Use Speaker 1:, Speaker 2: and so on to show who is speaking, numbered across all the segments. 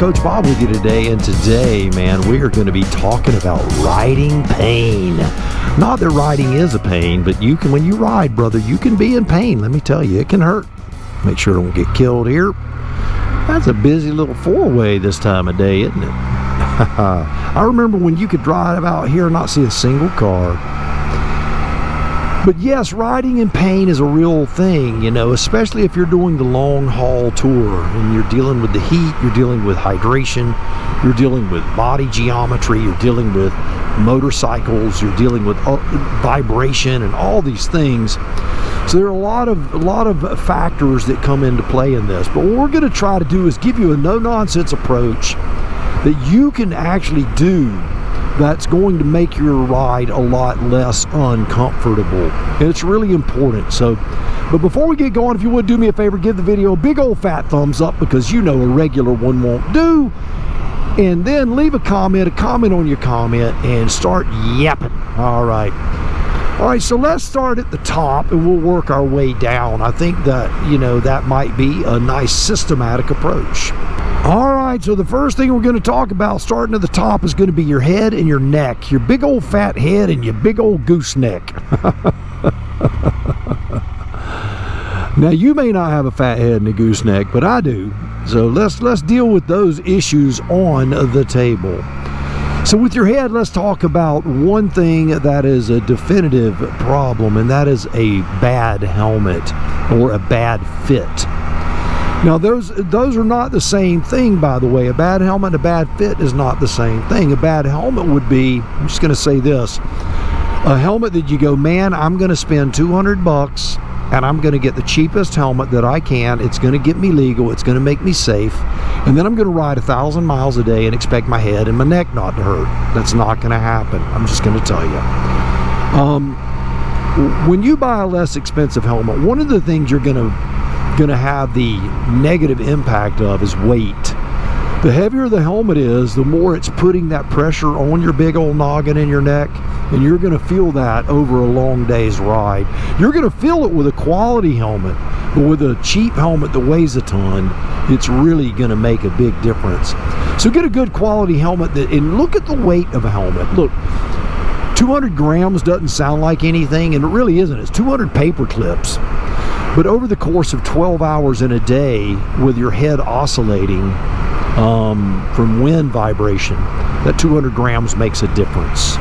Speaker 1: Coach Bob with you today, and today, man, we are going to be talking about riding pain. Not that riding is a pain, but you can, when you ride, brother, you can be in pain. Let me tell you, it can hurt. Make sure don't get killed here. That's a busy little four-way this time of day, isn't it? I remember when you could drive out here and not see a single car. But yes, riding in pain is a real thing, you know, especially if you're doing the long haul tour and you're dealing with the heat, you're dealing with hydration, you're dealing with body geometry, you're dealing with motorcycles, you're dealing with vibration and all these things. So there are a lot of factors that come into play in this. But what we're going to try to do is give you a no-nonsense approach that you can actually do that's going to make your ride a lot less uncomfortable. And it's really important. So, but before we get going, if you would do me a favor, give the video a big old fat thumbs up, because you know a regular one won't do. And then leave a comment on your comment, and start yapping. All right, so let's start at the top and we'll work our way down. I think that, you know, that might be a nice systematic approach. All right, so the first thing we're going to talk about, starting at the top, is going to be your head and your neck. Your big old fat head and your big old gooseneck. Now, you may not have a fat head and a gooseneck, but I do. So let's deal with those issues on the table. So with your head, let's talk about one thing that is a definitive problem, and that is a bad helmet or a bad fit. Now, those are not the same thing, by the way. A bad helmet and a bad fit is not the same thing. A bad helmet would be, I'm just going to say this, a helmet that you go, man, I'm going to spend $200 and I'm going to get the cheapest helmet that I can. It's going to get me legal. It's going to make me safe. And then I'm going to ride 1,000 miles a day and expect my head and my neck not to hurt. That's not going to happen. I'm just going to tell you. When you buy a less expensive helmet, one of the things you're going to have the negative impact of is weight. The heavier the helmet is, the more it's putting that pressure on your big old noggin in your neck, and you're going to feel that over a long day's ride. You're going to feel it with a quality helmet, but with a cheap helmet that weighs a ton, it's really going to make a big difference. So get a good quality helmet and look at the weight of a helmet. Look, 200 grams doesn't sound like anything, and it really isn't. It's 200 paper clips. But over the course of 12 hours in a day, with your head oscillating from wind vibration, that 200 grams makes a difference.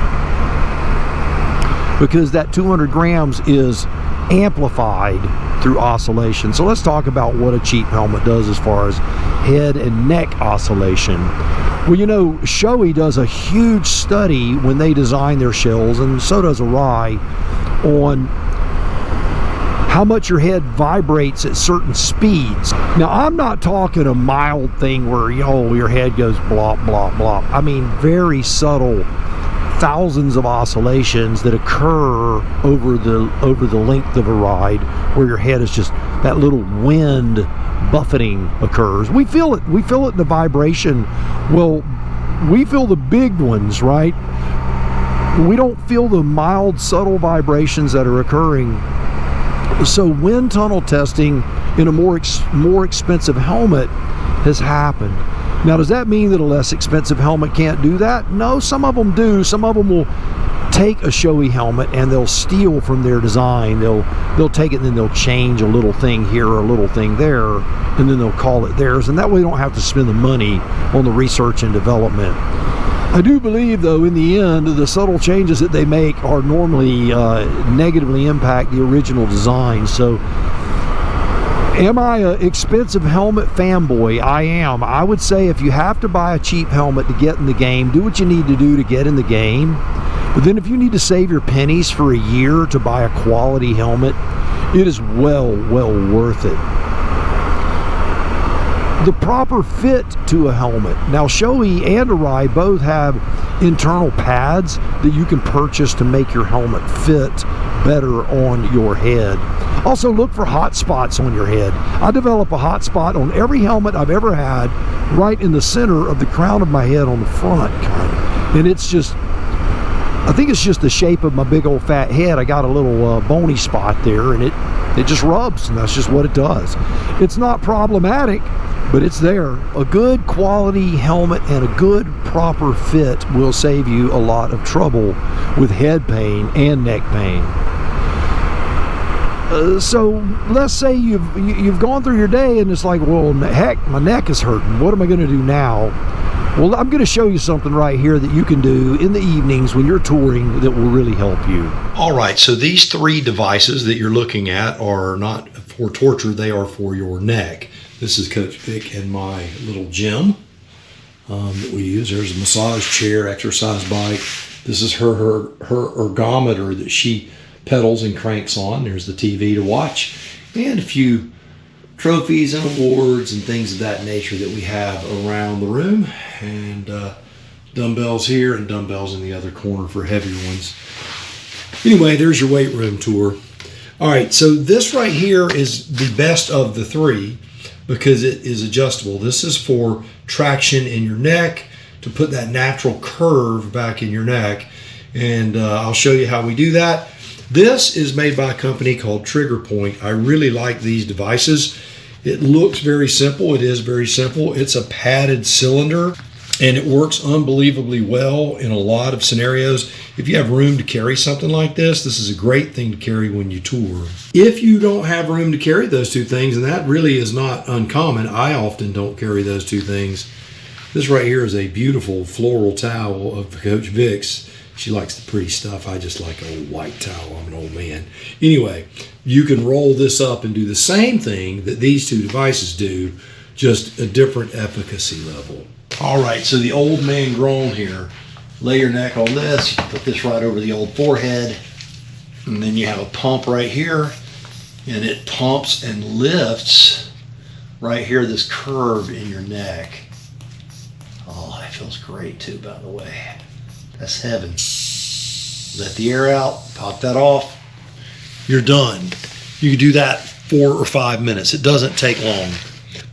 Speaker 1: Because that 200 grams is amplified through oscillation. So let's talk about what a cheap helmet does as far as head and neck oscillation. Well, you know, Shoei does a huge study when they design their shells, and so does Arai, on how much your head vibrates at certain speeds. Now, I'm not talking a mild thing where, you know, your head goes blop, blop, blop. I mean very subtle, thousands of oscillations that occur over the length of a ride, where your head is just, that little wind buffeting occurs. We feel it in the vibration. Well, we feel the big ones, right? We don't feel the mild, subtle vibrations that are occurring. So wind tunnel testing in a more expensive helmet has happened. Now, does that mean that a less expensive helmet can't do that? No, some of them do. Some of them will take a Shoei helmet and they'll steal from their design. They'll take it and then they'll change a little thing here or a little thing there, and then they'll call it theirs, and that way they don't have to spend the money on the research and development. I do believe, though, in the end, the subtle changes that they make are normally negatively impact the original design. So, am I an expensive helmet fanboy? I am. I would say if you have to buy a cheap helmet to get in the game, do what you need to do to get in the game. But then if you need to save your pennies for a year to buy a quality helmet, it is well worth it. The proper fit to a helmet. Now, Shoei and Arai both have internal pads that you can purchase to make your helmet fit better on your head. Also, look for hot spots on your head. I develop a hot spot on every helmet I've ever had, right in the center of the crown of my head on the front, kind of. And it's just, I think it's just the shape of my big old fat head. I got a little bony spot there, and It just rubs, and that's just what it does. It's not problematic, but it's there. A good quality helmet and a good proper fit will save you a lot of trouble with head pain and neck pain. So let's say you've gone through your day and it's like, well, heck, my neck is hurting. What am I going to do now? Well, I'm going to show you something right here that you can do in the evenings when you're touring that will really help you. All right, so these 3 devices that you're looking at are not for torture, they are for your neck. This is Coach Vic and my little gym that we use. There's a massage chair, exercise bike. This is her ergometer that she pedals and cranks on. There's the TV to watch, and a few trophies and awards and things of that nature that we have around the room, and dumbbells here and dumbbells in the other corner for heavier ones. Anyway, there's your weight room tour. All right, so this right here is the best of the 3 because it is adjustable. This is for traction in your neck, to put that natural curve back in your neck, and I'll show you how we do that. This is made by a company called Trigger Point. I really like these devices. It looks very simple. It is very simple. It's a padded cylinder, and it works unbelievably well in a lot of scenarios. If you have room to carry something like this, this is a great thing to carry when you tour. If you don't have room to carry those 2 things, and that really is not uncommon, I often don't carry those 2 things. This right here is a beautiful floral towel of Coach Vic's. She likes the pretty stuff. I just like a white towel. I'm an old man. Anyway, you can roll this up and do the same thing that these 2 devices do, just a different efficacy level. All right, so the old man groan here. Lay your neck on this. You put this right over the old forehead, and then you have a pump right here, and it pumps and lifts right here, this curve in your neck. Oh, that feels great too, by the way. That's heaven. Let the air out, pop that off, you're done. You can do that 4 or 5 minutes. It doesn't take long,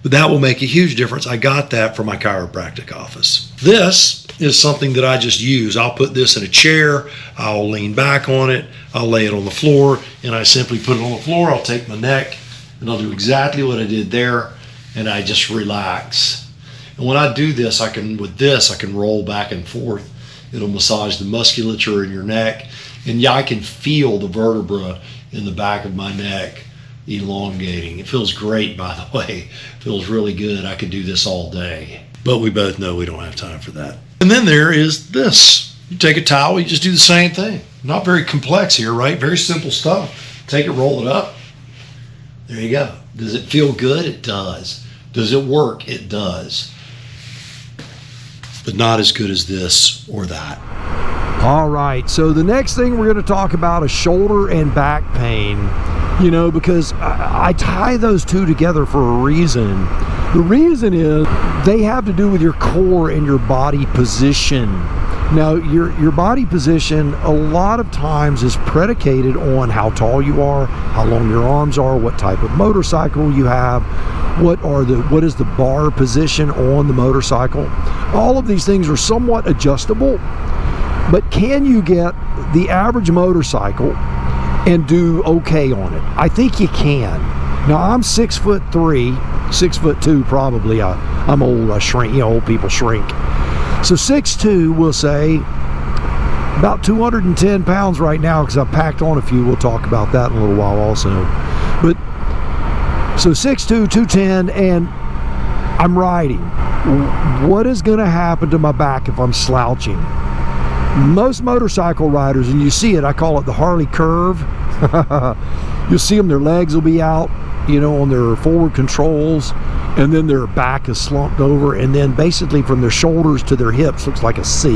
Speaker 1: but that will make a huge difference. I got that from my chiropractic office. This is something that I just use. I'll put this in a chair, I'll lean back on it, I'll lay it on the floor, and I simply put it on the floor. I'll take my neck, and I'll do exactly what I did there, and I just relax. And when I do this, I can roll back and forth. It'll massage the musculature in your neck. And yeah, I can feel the vertebra in the back of my neck elongating. It feels great, by the way. It feels really good. I could do this all day. But we both know we don't have time for that. And then there is this. You take a towel, you just do the same thing. Not very complex here, right? Very simple stuff. Take it, roll it up. There you go. Does it feel good? It does. Does it work? It does. But not as good as this or that. All right, so the next thing we're going to talk about is shoulder and back pain, you know, because I tie those 2 together for a reason. The reason is they have to do with your core and your body position. Now, your body position a lot of times is predicated on how tall you are, how long your arms are, what type of motorcycle you have, what is the bar position on the motorcycle. All of these things are somewhat adjustable, but can you get the average motorcycle and do okay on it? I think you can. Now, I'm 6'3", 6'2" probably. I'm old. I shrink. You know, old people shrink. So 6'2", we'll say, about 210 pounds right now because I've packed on a few. We'll talk about that in a little while also. But so 6'2", 210, and I'm riding. What is going to happen to my back if I'm slouching? Most motorcycle riders, and you see it, I call it the Harley curve. You'll see them, their legs will be out, you know, on their forward controls, and then their back is slumped over, and then basically from their shoulders to their hips looks like a C.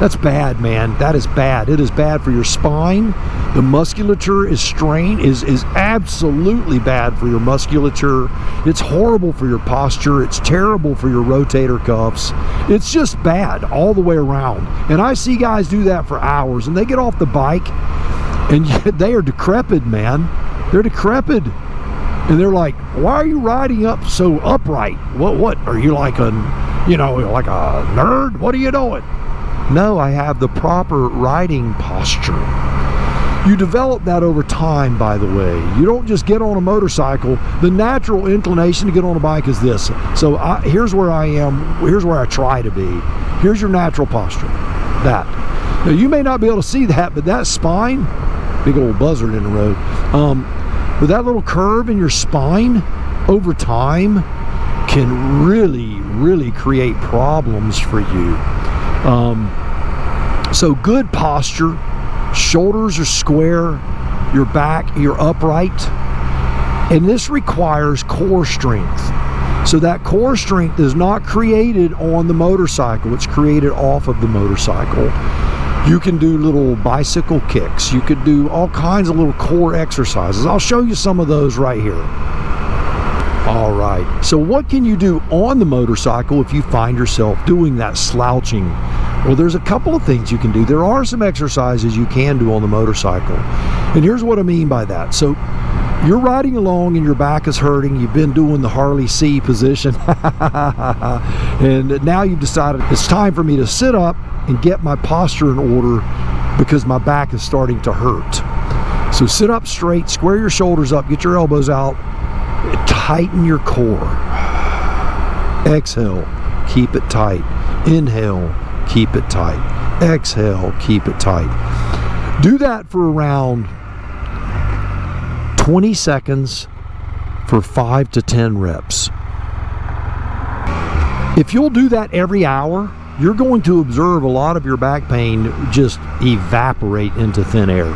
Speaker 1: That's bad, man. That is bad. It is bad for your spine. The musculature is strained, is absolutely bad for your musculature. It's horrible for your posture. It's terrible for your rotator cuffs. It's just bad all the way around. And I see guys do that for hours, and they get off the bike, and they are decrepit, man. They're decrepit. And they're like, why are you riding up so upright? What are you, like a, you know, like a nerd? What are you doing? No, I have the proper riding posture. You develop that over time, by the way. You don't just get on a motorcycle. The natural inclination to get on a bike is this. So here's where I am. Here's where I try to be. Here's your natural posture. That. Now, you may not be able to see that, but that spine, big old buzzard in the road, with that little curve in your spine over time can really create problems for you. So good posture, shoulders are square, your back, you're upright, and this requires core strength. So that core strength is not created on the motorcycle, it's created off of the motorcycle. You can do little bicycle kicks, you could do all kinds of little core exercises. I'll show you some of those right here. All right, so what can you do on the motorcycle if you find yourself doing that slouching? Well, there's a couple of things you can do. There are some exercises you can do on the motorcycle. And here's what I mean by that. So you're riding along and your back is hurting. You've been doing the Harley C position. And now you've decided it's time for me to sit up and get my posture in order because my back is starting to hurt. So sit up straight, square your shoulders up, get your elbows out, tighten your core. Exhale, keep it tight. Inhale, keep it tight. Exhale, keep it tight. Do that for around 20 seconds for 5 to 10 reps. If you'll do that every hour, you're going to observe a lot of your back pain just evaporate into thin air.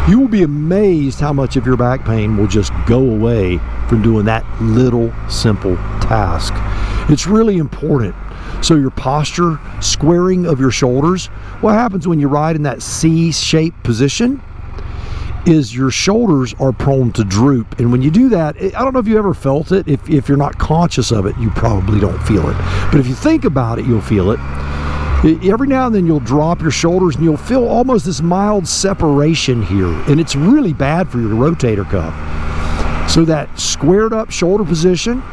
Speaker 1: You will be amazed how much of your back pain will just go away from doing that little simple task. It's really important. So your posture, squaring of your shoulders, what happens when you ride in that C-shaped position is your shoulders are prone to droop. And when you do that, I don't know if you ever felt it. If you're not conscious of it, you probably don't feel it. But if you think about it, you'll feel it. Every now and then you'll drop your shoulders and you'll feel almost this mild separation here. And it's really bad for your rotator cuff. So that squared up shoulder position,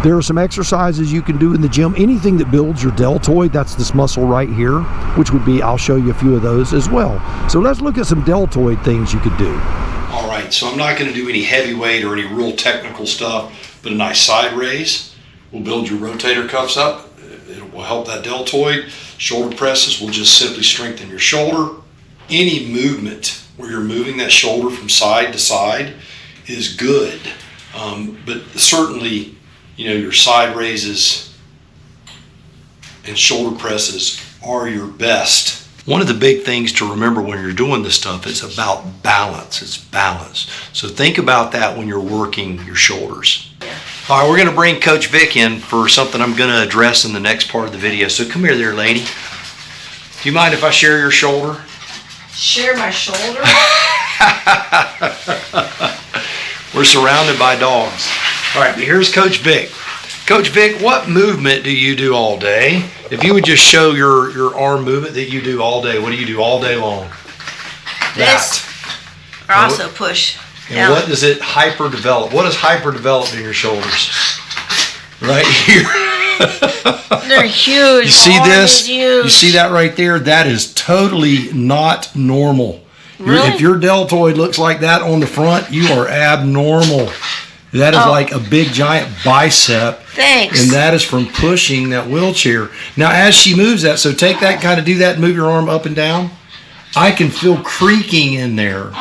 Speaker 1: there are some exercises you can do in the gym. Anything that builds your deltoid, that's this muscle right here, which would be, I'll show you a few of those as well. So let's look at some deltoid things you could do.
Speaker 2: All right, so I'm not going to do any heavyweight or any real technical stuff, but a nice side raise will build your rotator cuffs up. It will help that deltoid. Shoulder presses will just simply strengthen your shoulder. Any movement where you're moving that shoulder from side to side is good, but certainly, you know, your side raises and shoulder presses are your best. One of the big things to remember when you're doing this stuff is about balance. It's balance. So think about that when you're working your shoulders. All right, we're going to bring Coach Vic in for something I'm going to address in the next part of the video. So come here there, lady. Do you mind if I share your shoulder?
Speaker 3: Share my shoulder?
Speaker 2: We're surrounded by dogs. All right, here's Coach Vic. Coach Vic, what movement do you do all day? If you would just show your arm movement that you do all day, what do you do all day long?
Speaker 3: This. Or also push.
Speaker 2: And down. What does it hyper-develop? What is hyper-developed in your shoulders? Right here.
Speaker 3: They're huge.
Speaker 2: You see this? You see that right there? That is totally not normal.
Speaker 3: Really?
Speaker 2: If your deltoid looks like that on the front, you are abnormal. That is like a big giant bicep.
Speaker 3: Thanks.
Speaker 2: And that is from pushing that wheelchair. Now as she moves that, so take that, kind of do that and move your arm up and down. I can feel creaking in there.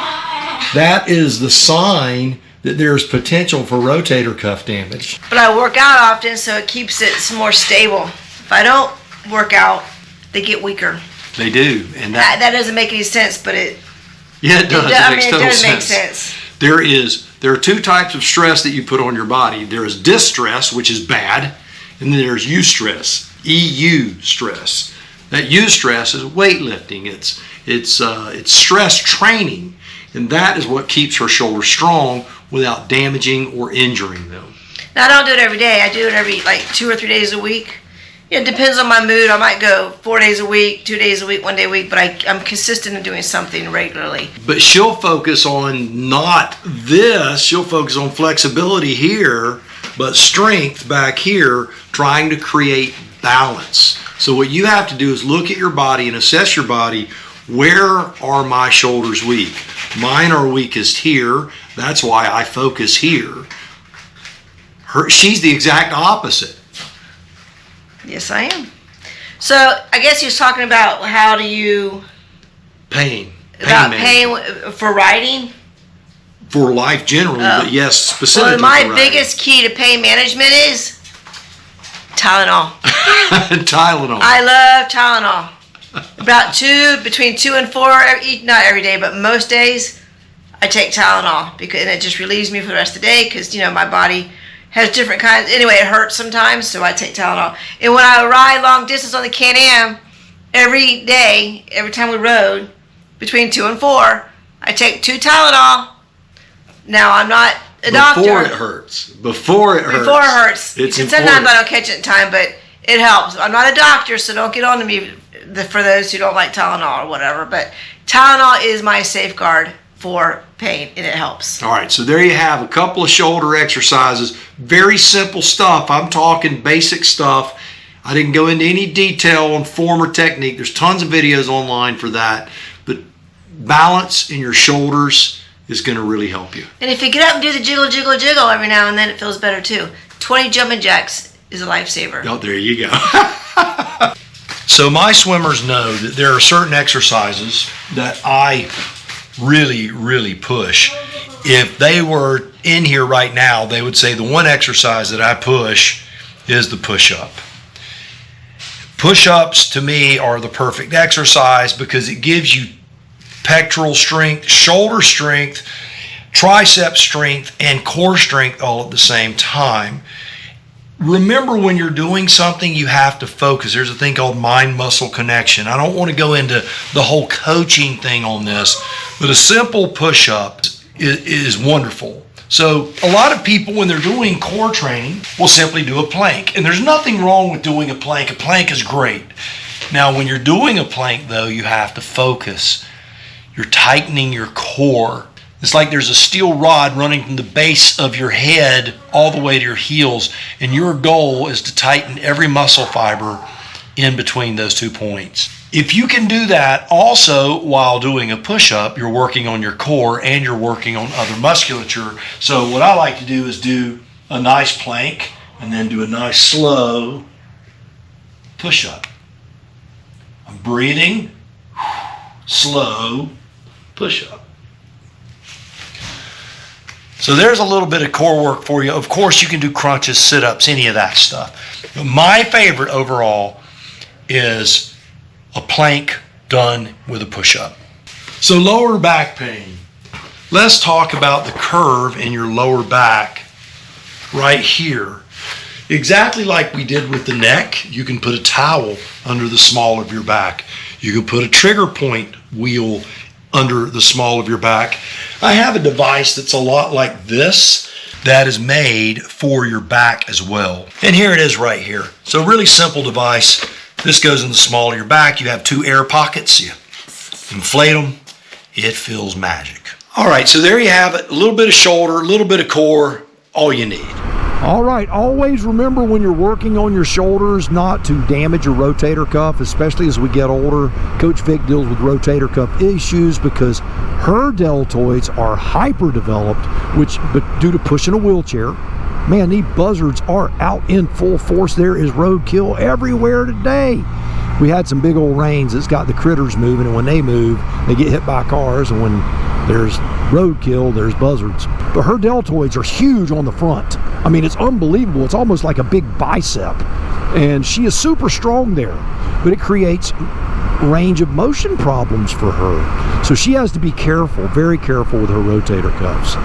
Speaker 2: That is the sign that there's potential for rotator cuff damage.
Speaker 3: But I work out often, so it keeps it more stable. If I don't work out, they get weaker.
Speaker 2: They do. And
Speaker 3: that doesn't make any sense, but it...
Speaker 2: Yeah, it does. It makes total sense.
Speaker 3: Make sense.
Speaker 2: There are two types of stress that you put on your body. There is distress, which is bad, and then there's eustress, EU stress. That eustress is weightlifting. It's stress training, and that is what keeps her shoulders strong without damaging or injuring them.
Speaker 3: Now, I don't do it every day. I do it every 2 or 3 days a week. It depends on my mood. I might go 4 days a week, 2 days a week, 1 day a week, but I'm consistent in doing something regularly.
Speaker 2: But she'll focus on not this. She'll focus on flexibility here, but strength back here, trying to create balance. So what you have to do is look at your body and assess your body. Where are my shoulders weak? Mine are weakest here. That's why I focus here. She's the exact opposite.
Speaker 3: Yes, I am. So I guess he was talking about how do you
Speaker 2: Pain
Speaker 3: pain for riding.
Speaker 2: For life generally, but yes, specifically.
Speaker 3: Well, my biggest key to pain management is Tylenol.
Speaker 2: Tylenol.
Speaker 3: I love Tylenol. Between 2 and 4, not every day, but most days, I take Tylenol and it just relieves me for the rest of the day because, you know, my body has different kinds. Anyway, it hurts sometimes, so I take Tylenol. And when I ride long distance on the Can-Am, every day, every time we rode, between 2 and 4, I take 2 Tylenol. Now, I'm not a doctor.
Speaker 2: Before it hurts. Before it hurts.
Speaker 3: It's and sometimes I don't catch it in time, but it helps. I'm not a doctor, so don't get on to me for those who don't like Tylenol or whatever. But Tylenol is my safeguard for pain, and it helps.
Speaker 2: All right, so there you have a couple of shoulder exercises. Very simple stuff. I'm talking basic stuff. I didn't go into any detail on form or technique. There's tons of videos online for that. But balance in your shoulders is going to really help you.
Speaker 3: And if you get up and do the jiggle, jiggle, jiggle every now and then, it feels better too. 20 jumping jacks is a lifesaver.
Speaker 2: Oh, there you go. So my swimmers know that there are certain exercises that I really, really push. If they were in here right now, they would say the one exercise that I push is the push-up. Push-ups to me are the perfect exercise because it gives you pectoral strength, shoulder strength, tricep strength, and core strength all at the same time. Remember, when you're doing something, you have to focus. There's a thing called mind-muscle connection. I don't want to go into the whole coaching thing on this, but a simple push-up is wonderful. So a lot of people, when they're doing core training, will simply do a plank. And there's nothing wrong with doing a plank. A plank is great. Now, when you're doing a plank, though, you have to focus. You're tightening your core. It's like there's a steel rod running from the base of your head all the way to your heels, and your goal is to tighten every muscle fiber in between those 2 points. If you can do that also while doing a push-up, you're working on your core and you're working on other musculature. So what I like to do is do a nice plank and then do a nice slow push-up. I'm breathing, slow push-up. So there's a little bit of core work for you. Of course, you can do crunches, sit-ups, any of that stuff. But my favorite overall is a plank done with a push-up. So lower back pain. Let's talk about the curve in your lower back right here. Exactly like we did with the neck, you can put a towel under the small of your back. You can put a trigger point wheel under the small of your back. I have a device that's a lot like this that is made for your back as well. And here it is right here. So really simple device. This goes in the small of your back. You have 2 air pockets. You inflate them. It feels magic. All right, so there you have it. A little bit of shoulder, a little bit of core, all you need.
Speaker 1: All right, always remember when you're working on your shoulders not to damage your rotator cuff, especially as we get older. Coach Vic deals with rotator cuff issues because her deltoids are hyper-developed, but due to pushing a wheelchair. Man, these buzzards are out in full force. There is roadkill everywhere today. We had some big old rains that's got the critters moving, and when they move, they get hit by cars, and when there's roadkill, there's buzzards. But her deltoids are huge on the front. I mean, it's unbelievable. It's almost like a big bicep. And she is super strong there, but it creates range of motion problems for her. So she has to be careful, very careful with her rotator cuffs.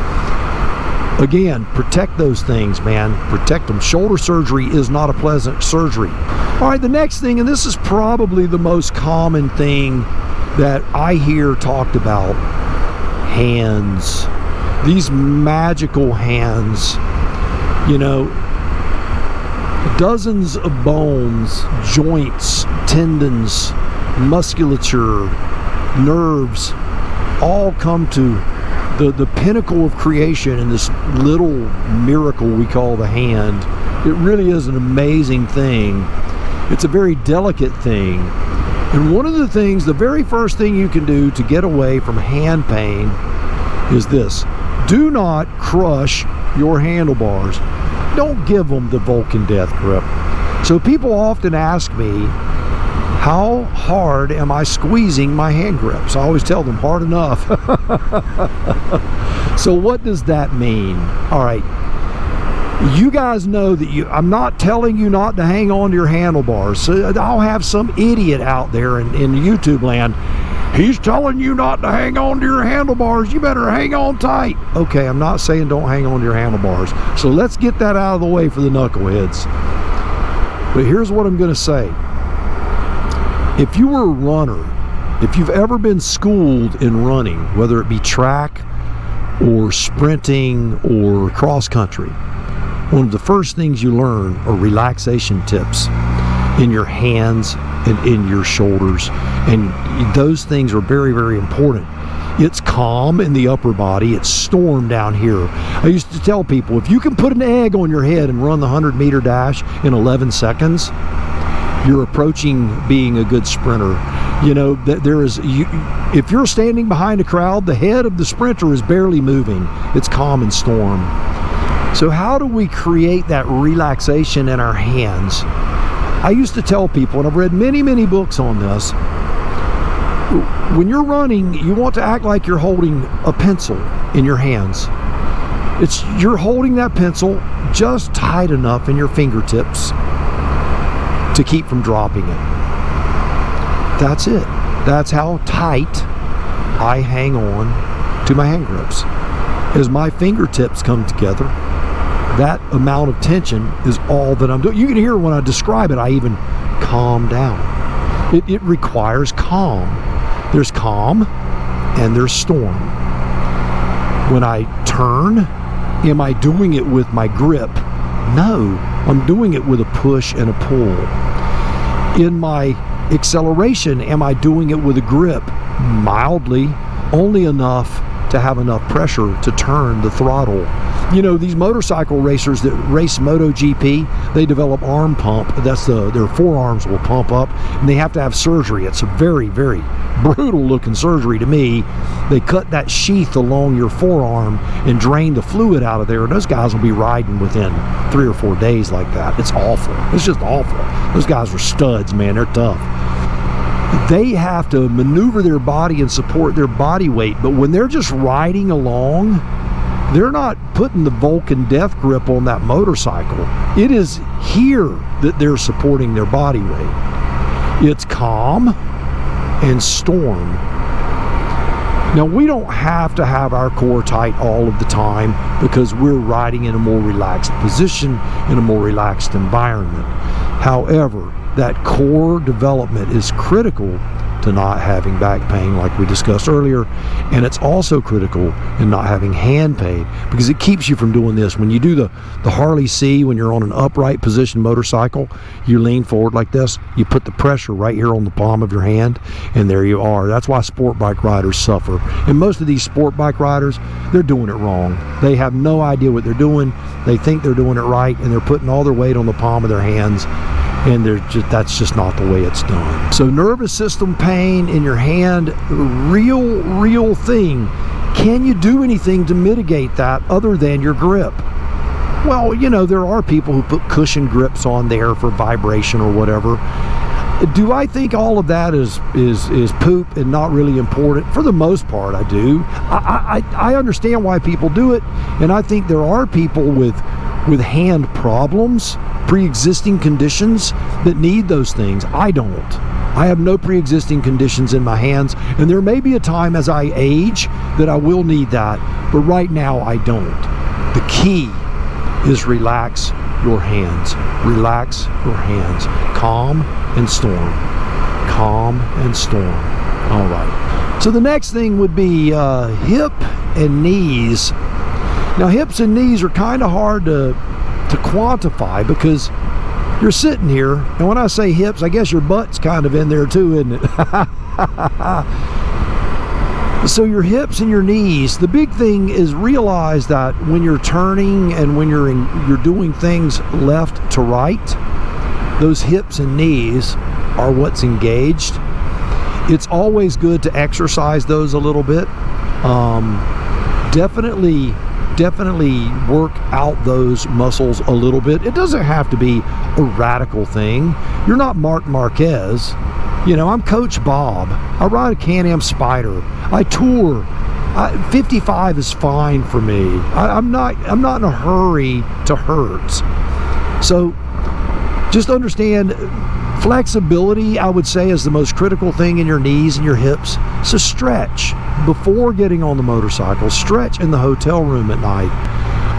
Speaker 1: Again, protect those things, man. Protect them. Shoulder surgery is not a pleasant surgery. All right, the next thing, and this is probably the most common thing that I hear talked about, hands. These magical hands, you know, dozens of bones, joints, tendons, musculature, nerves, all come to the pinnacle of creation in this little miracle we call the hand. It really is an amazing thing. It's a very delicate thing. And one of the things, the very first thing you can do to get away from hand pain is this: do not crush your handlebars. Don't give them the Vulcan death grip. So people often ask me, how hard am I squeezing my hand grips? I always tell them, hard enough. So what does that mean? All right, you guys know that I'm not telling you not to hang on to your handlebars. So I'll have some idiot out there in YouTube land, he's telling you not to hang on to your handlebars, you better hang on tight. Okay, I'm not saying don't hang on to your handlebars. So let's get that out of the way for the knuckleheads. But here's what I'm going to say. If you were a runner, if you've ever been schooled in running, whether it be track or sprinting or cross country, one of the first things you learn are relaxation tips in your hands and in your shoulders, and those things are very, very important. It's calm in the upper body, it's storm down here. I used to tell people, if you can put an egg on your head and run the 100-meter dash in 11 seconds, you're approaching being a good sprinter. You know, if you're standing behind a crowd, the head of the sprinter is barely moving. It's calm and storm. So how do we create that relaxation in our hands? I used to tell people, and I've read many, many books on this, when you're running, you want to act like you're holding a pencil in your hands. You're holding that pencil just tight enough in your fingertips to keep from dropping it. That's it. That's how tight I hang on to my hand grips. As my fingertips come together, that amount of tension is all that I'm doing. You can hear when I describe it, I even calm down. It requires calm. There's calm and there's storm. When I turn, am I doing it with my grip? No, I'm doing it with a push and a pull. In my acceleration, am I doing it with a grip? Mildly, only enough to have enough pressure to turn the throttle. You know, these motorcycle racers that race MotoGP, they develop arm pump. That's their forearms will pump up, and they have to have surgery. It's a very, very brutal looking surgery to me. They cut that sheath along your forearm and drain the fluid out of there, and those guys will be riding within 3 or 4 days like that. It's awful. It's just awful. Those guys are studs, man. They're tough. They have to maneuver their body and support their body weight, but when they're just riding along, they're not putting the Vulcan death grip on that motorcycle. It is here that they're supporting their body weight. It's calm and storm. Now, we don't have to have our core tight all of the time because we're riding in a more relaxed position, in a more relaxed environment. However, that core development is critical to not having back pain like we discussed earlier, and it's also critical in not having hand pain because it keeps you from doing this. When you do the Harley C, when you're on an upright position motorcycle, you lean forward like this, you put the pressure right here on the palm of your hand, and there you are. That's why sport bike riders suffer. And most of these sport bike riders, they're doing it wrong. They have no idea what they're doing. They think they're doing it right, and they're putting all their weight on the palm of their hands, and that's just not the way it's done. So nervous system pain in your hand, real thing. Can you do anything to mitigate that other than your grip? Well, you know, there are people who put cushion grips on there for vibration or whatever. Do I think all of that is poop and not really important? For the most part, I do. I understand why people do it, and I think there are people with hand problems, pre-existing conditions that need those things. I don't. I have no pre-existing conditions in my hands, and there may be a time as I age that I will need that, but right now I don't. The key is relax your hands. Relax your hands. Calm and storm. Calm and storm. All right. So the next thing would be hip and knees. Now, hips and knees are kind of hard to quantify because you're sitting here, and when I say hips, I guess your butt's kind of in there too, isn't it? So your hips and your knees, the big thing is realize that when you're turning and when you're doing things left to right, those hips and knees are what's engaged. It's always good to exercise those a little bit. definitely work out those muscles a little bit. It doesn't have to be a radical thing. You're not Mark Marquez. You know, I'm Coach Bob. I ride a Can-Am Spider. I tour. 55 is fine for me. I'm not in a hurry to hurt. So just understand, flexibility, I would say, is the most critical thing in your knees and your hips. So stretch before getting on the motorcycle. Stretch in the hotel room at night.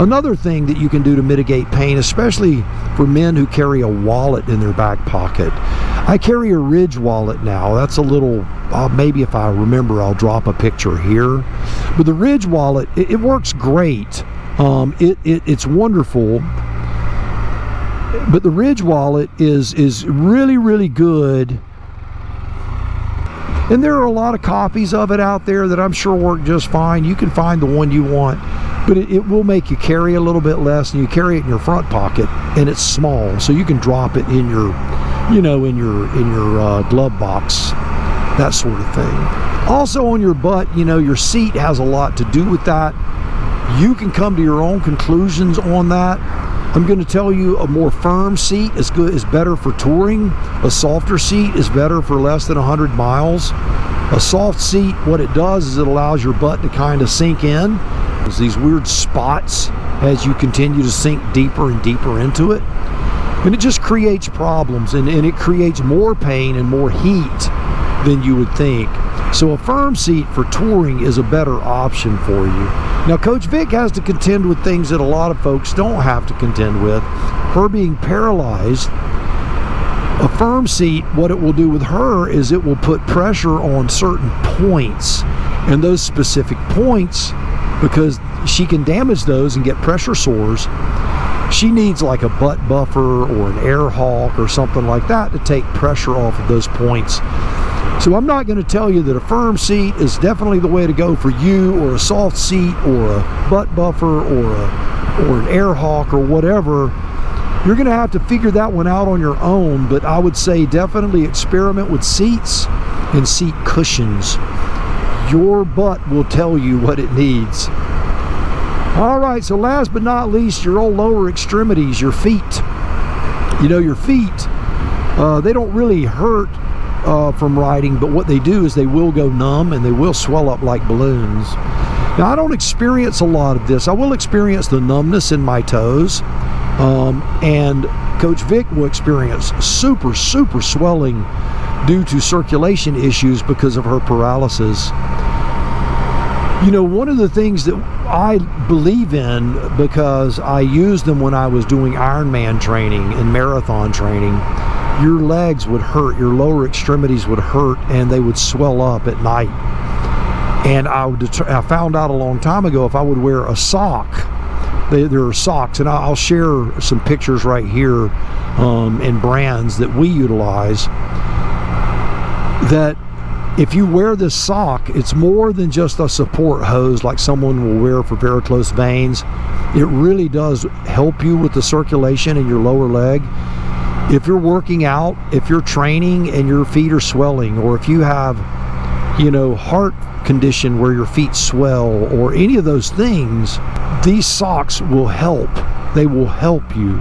Speaker 1: Another thing that you can do to mitigate pain, especially for men who carry a wallet in their back pocket. I carry a Ridge wallet now. That's a little, maybe if I remember, I'll drop a picture here. But the Ridge wallet, it works great. It's wonderful. But the Ridge wallet is really, really good. And there are a lot of copies of it out there that I'm sure work just fine. You can find the one you want, but it will make you carry a little bit less, and you carry it in your front pocket, and it's small, so you can drop it in your, you know, in your glove box, that sort of thing. Also on your butt, you know, your seat has a lot to do with that. You can come to your own conclusions on that. I'm going to tell you, a more firm seat is better for touring. A softer seat is better for less than 100 miles. A soft seat, what it does is it allows your butt to kind of sink in. There's these weird spots as you continue to sink deeper and deeper into it. And it just creates problems, and it creates more pain and more heat than you would think. So a firm seat for touring is a better option for you. Now, Coach Vic has to contend with things that a lot of folks don't have to contend with. Her being paralyzed, a firm seat, what it will do with her is it will put pressure on certain points. And those specific points, because she can damage those and get pressure sores, she needs like a butt buffer or an air hawk or something like that to take pressure off of those points. So I'm not going to tell you that a firm seat is definitely the way to go for you, or a soft seat, or a butt buffer, or an air hawk, or whatever. You're going to have to figure that one out on your own, but I would say definitely experiment with seats and seat cushions. Your butt will tell you what it needs. All right, so last but not least, your old lower extremities, your feet. You know, your feet, they don't really hurt from riding, but what they do is they will go numb and they will swell up like balloons. Now, I don't experience a lot of this. I will experience the numbness in my toes, and Coach Vic will experience super swelling due to circulation issues because of her paralysis. You know, one of the things that I believe in, because I used them when I was doing Ironman training and marathon training, your legs would hurt, your lower extremities would hurt, and they would swell up at night. And I found out a long time ago, if I would wear a sock, there are socks, and I'll share some pictures right here in brands that we utilize, that if you wear this sock, it's more than just a support hose like someone will wear for varicose veins. It really does help you with the circulation in your lower leg. If you're working out, if you're training and your feet are swelling, or if you have, you know, heart condition where your feet swell, or any of those things, these socks will help. They will help you.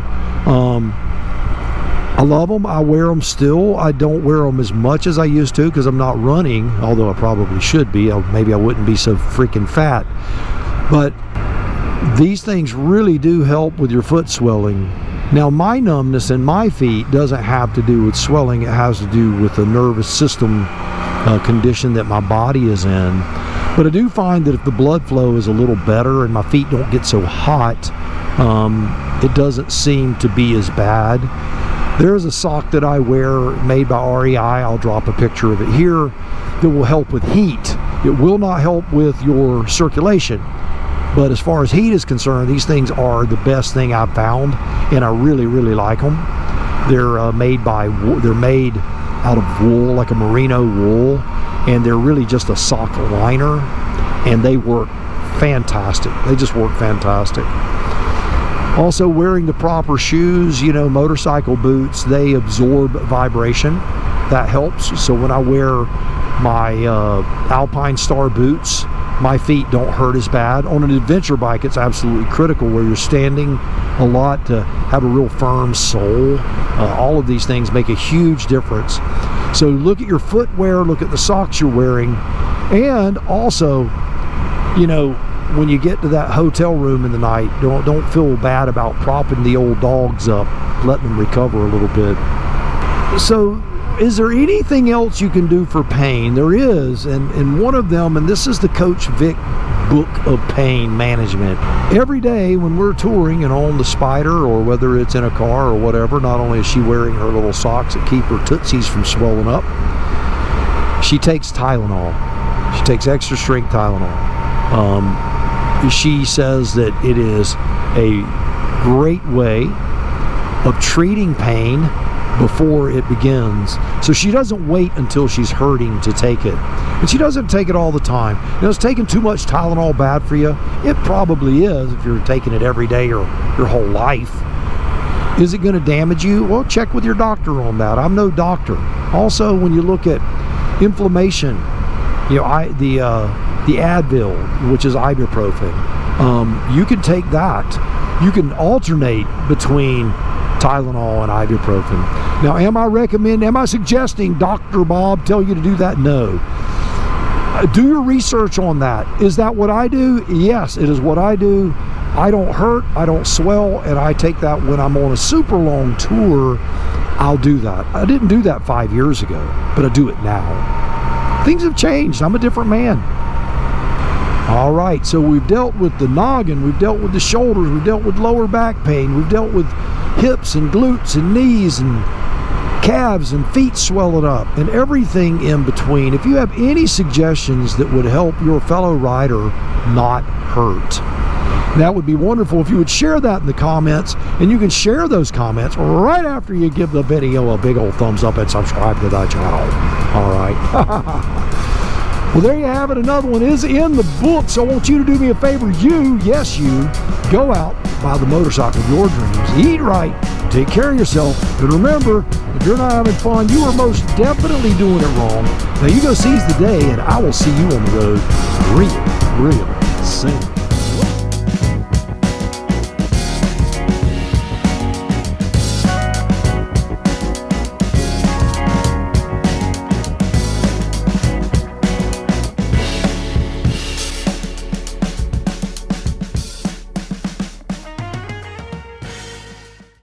Speaker 1: I love them. I wear them still. I don't wear them as much as I used to because I'm not running, although I probably should be. Maybe I wouldn't be so freaking fat. But these things really do help with your foot swelling. Now, my numbness in my feet doesn't have to do with swelling. It has to do with the nervous system condition that my body is in. But I do find that if the blood flow is a little better and my feet don't get so hot, it doesn't seem to be as bad. There's a sock that I wear made by REI. I'll drop a picture of it here, that will help with heat. It will not help with your circulation. But as far as heat is concerned, these things are the best thing I've found, and I really like them. They're made out of wool, like a merino wool, and they're really just a sock liner, and they work fantastic. They just work fantastic. Also, wearing the proper shoes, you know, motorcycle boots, they absorb vibration. That helps. So when I wear my AlpineStar boots, my feet don't hurt as bad. On an adventure bike, it's absolutely critical where you're standing a lot to have a real firm sole. All of these things make a huge difference. So look at your footwear, look at the socks you're wearing, and also, you know, when you get to that hotel room in the night, don't feel bad about propping the old dogs up, letting them recover a little bit. So is there anything else you can do for pain? There is, and one of them, and this is the Coach Vic book of pain management. Every day when we're touring and on the Spider, or whether it's in a car or whatever, not only is she wearing her little socks that keep her tootsies from swelling up, she takes Tylenol. She takes extra strength Tylenol. She says that it is a great way of treating pain before it begins. So she doesn't wait until she's hurting to take it. And she doesn't take it all the time. You know, is taking too much Tylenol bad for you? It probably is if you're taking it every day or your whole life. Is it going to damage you? Well, check with your doctor on that. I'm no doctor. Also, when you look at inflammation, you know, the Advil, which is ibuprofen, you can take that. You can alternate between Tylenol and ibuprofen. Now, am I suggesting Dr. Bob tell you to do that? No. Do your research on that. Is that what I do? Yes, it is what I do. I don't hurt, I don't swell, and I take that when I'm on a super long tour. I'll do that. I didn't do that 5 years ago, but I do it now. Things have changed. I'm a different man. All right, so we've dealt with the noggin, we've dealt with the shoulders, we've dealt with lower back pain, we've dealt with hips and glutes and knees and calves and feet swelling up and everything in between. If you have any suggestions that would help your fellow rider not hurt, that would be wonderful if you would share that in the comments. And you can share those comments right after you give the video a big old thumbs up and subscribe to the channel. All right. Well, there you have it. Another one is in the books. I want you to do me a favor. Yes, you, go out, buy the motorcycle of your dreams, eat right, take care of yourself, and remember, if you're not having fun, you are most definitely doing it wrong. Now you go seize the day, and I will see you on the road real soon.